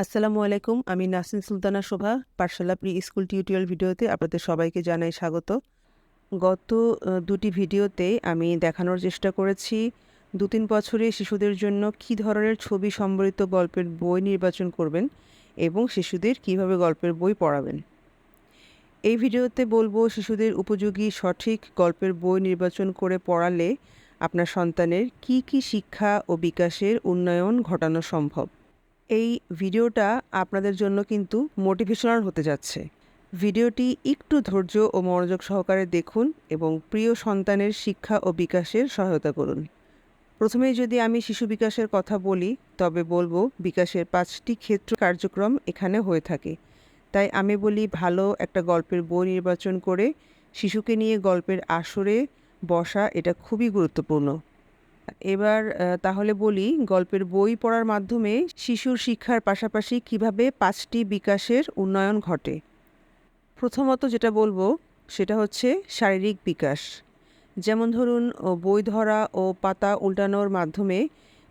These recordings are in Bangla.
আসসালামু আলাইকুম। আমি নাসরিন সুলতানা শোভা। পাঠশালা প্রি স্কুল টিউটোরিয়াল ভিডিওতে আপনাদের সবাইকে জানাই স্বাগত। গত দুটি ভিডিওতে আমি দেখানোর চেষ্টা করেছি ২-৩ বছরের শিশুদের জন্য কী ধরনের ছবি সম্বলিত গল্পের বই নির্বাচন করবেন এবং শিশুদের কিভাবে গল্পের বই পড়াবেন। এই ভিডিওতে বলবো শিশুদের উপযোগী সঠিক গল্পের বই নির্বাচন করে পড়ালে আপনার সন্তানের কী কী শিক্ষা ও বিকাশের উন্নয়ন ঘটানো সম্ভব। এই ভিডিওটা আপনাদের জন্য কিন্তু মোটিভেশনাল হতে যাচ্ছে। ভিডিওটি একটু ধৈর্য ও মনোযোগ সহকারে দেখুন এবং প্রিয় সন্তানের শিক্ষা ও বিকাশের সহায়তা করুন। প্রথমেই যদি আমি শিশু বিকাশের কথা বলি, তবে বলবো বিকাশের 5টি ক্ষেত্র কার্যক্রম এখানে হয়ে থাকে। তাই আমি বলি ভালো একটা গল্পের বই নির্বাচন করে শিশুকে নিয়ে গল্পের আসরে বসা এটা খুবই গুরুত্বপূর্ণ। এবার তাহলে বলি গল্পের বই পড়ার মাধ্যমে শিশুর শিক্ষার পাশাপাশি কিভাবে 5টি বিকাশের উন্নয়ন ঘটে। প্রথমত যেটা বলবো সেটা হচ্ছে শারীরিক বিকাশ। যেমন ধরুন বই ধরা ও পাতা উল্টানোর মাধ্যমে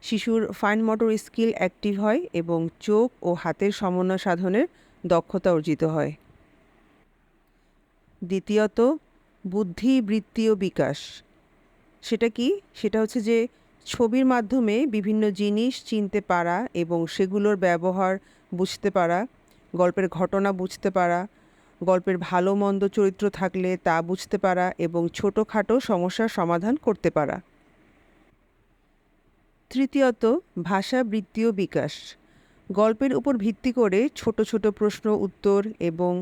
শিশুর ফাইন মোটর স্কিল অ্যাক্টিভ হয় এবং চোখ ও হাতের সমন্বয় সাধনের দক্ষতা অর্জিত হয়। দ্বিতীয়ত বুদ্ধিবৃত্তীয় বিকাশ। সেটা কি? সেটা হচ্ছে যে ছবির মাধ্যমে বিভিন্ন জিনিস চিনতে পারা এবং সেগুলোর ব্যবহার বুঝতে পারা, গল্পের ঘটনা বুঝতে পারা, গল্পের ভালো মন্দ চরিত্র থাকলে তা বুঝতে পারা এবং ছোটোখাটো সমস্যার সমাধান করতে পারা। তৃতীয়ত ভাষাবৃত্তীয় বিকাশ। গল্পের উপর ভিত্তি করে ছোট ছোট প্রশ্ন উত্তর এবং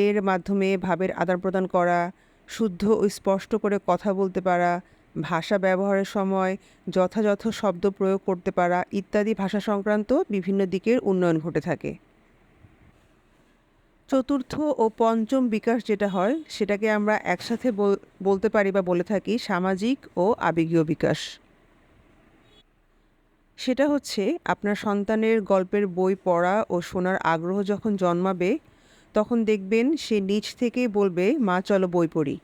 এর মাধ্যমে ভাবের আদান প্রদান করা, শুদ্ধ ও স্পষ্ট করে কথা বলতে পারা, ভাষা ব্যবহারের সময় যথাযথ শব্দ প্রয়োগ করতে পারা ইত্যাদি ভাষা সংক্রান্ত বিভিন্ন দিকের উন্নয়ন ঘটে থাকে। চতুর্থ ও পঞ্চম বিকাশ যেটা হয় সেটাকে আমরা একসাথে বলতে পারি বা বলে থাকি সামাজিক ও আবেগীয় বিকাশ। সেটা হচ্ছে আপনার সন্তানের গল্পের বই পড়া ও শোনার আগ্রহ যখন জন্মাবে তখন দেখবেন সে নিজ থেকেই বলবে, মা চলো বই পড়ি।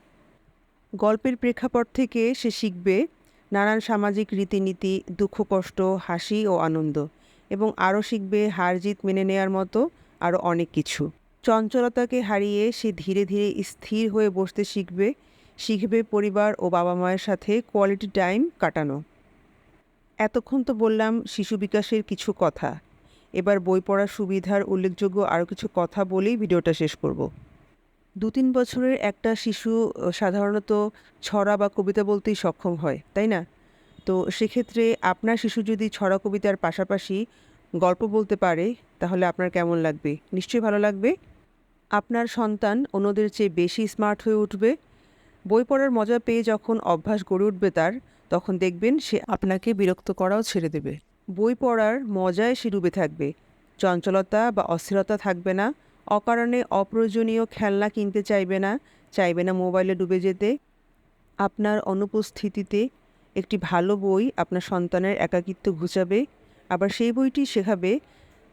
গল্পের প্রেক্ষাপট থেকে সে শিখবে নানান সামাজিক রীতিনীতি, দুঃখ কষ্ট, হাসি ও আনন্দ, এবং আরও শিখবে হার জিত মেনে নেওয়ার মতো আরও অনেক কিছু। চঞ্চলতাকে হারিয়ে সে ধীরে ধীরে স্থির হয়ে বসতে শিখবে পরিবার ও বাবা মায়ের সাথে কোয়ালিটি টাইম কাটানো। এতক্ষণ তো বললাম শিশু বিকাশের কিছু কথা। এবার বই পড়ার সুবিধার উল্লেখযোগ্য আরও কিছু কথা বলেই ভিডিওটা শেষ করব। 2-3 বছরের একটা শিশু সাধারণত ছড়া বা কবিতা বলতেই সক্ষম হয়, তাই না? তো সেক্ষেত্রে আপনার শিশু যদি ছড়া কবিতার পাশাপাশি গল্প বলতে পারে তাহলে আপনার কেমন লাগবে? নিশ্চয়ই ভালো লাগবে। আপনার সন্তান অন্যদের চেয়ে বেশি স্মার্ট হয়ে উঠবে। বই পড়ার মজা পেয়ে যখন অভ্যাস গড়ে উঠবে তার, তখন দেখবেন সে আপনাকে বিরক্ত করাও ছেড়ে দেবে। বই পড়ার মজায় সে ডুবে থাকবে। চঞ্চলতা বা অস্থিরতা থাকবে না। অকারণে অপ্রয়োজনীয় খেলনা কিনতে চাইবে না মোবাইলে ডুবে যেতে। আপনার অনুপস্থিতিতে একটি ভালো বই আপনার সন্তানের একাকিত্ব ঘুচাবে, আবার সেই বইটি শেখাবে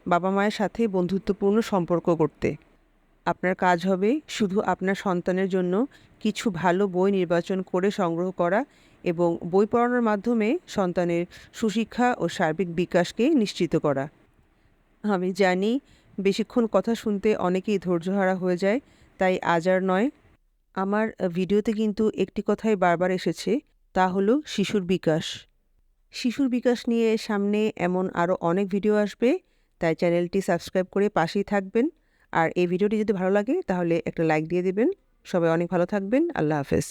বাবা মায়ের সাথে বন্ধুত্বপূর্ণ সম্পর্ক করতে। আপনার কাজ হবে শুধু আপনার সন্তানের জন্য কিছু ভালো বই নির্বাচন করে সংগ্রহ করা এবং বই পড়ানোর মাধ্যমে সন্তানের সুশিক্ষা ও সার্বিক বিকাশকে নিশ্চিত করা। আমি জানি বেশিক্ষণ কথা শুনতে অনেকেই ধৈর্যহারা হয়ে যায়, তাই আজ আর নয়। আমার ভিডিওতে কিন্তু একটি কথাই বারবার এসেছে, তা হলো শিশুর বিকাশ। শিশুর বিকাশ নিয়ে সামনে এমন আরও অনেক ভিডিও আসবে, তাই চ্যানেলটি সাবস্ক্রাইব করে পাশেই থাকবেন। আর এই ভিডিওটি যদি ভালো লাগে তাহলে একটা লাইক দিয়ে দেবেন। সবাই অনেক ভালো থাকবেন। আল্লাহ হাফেজ।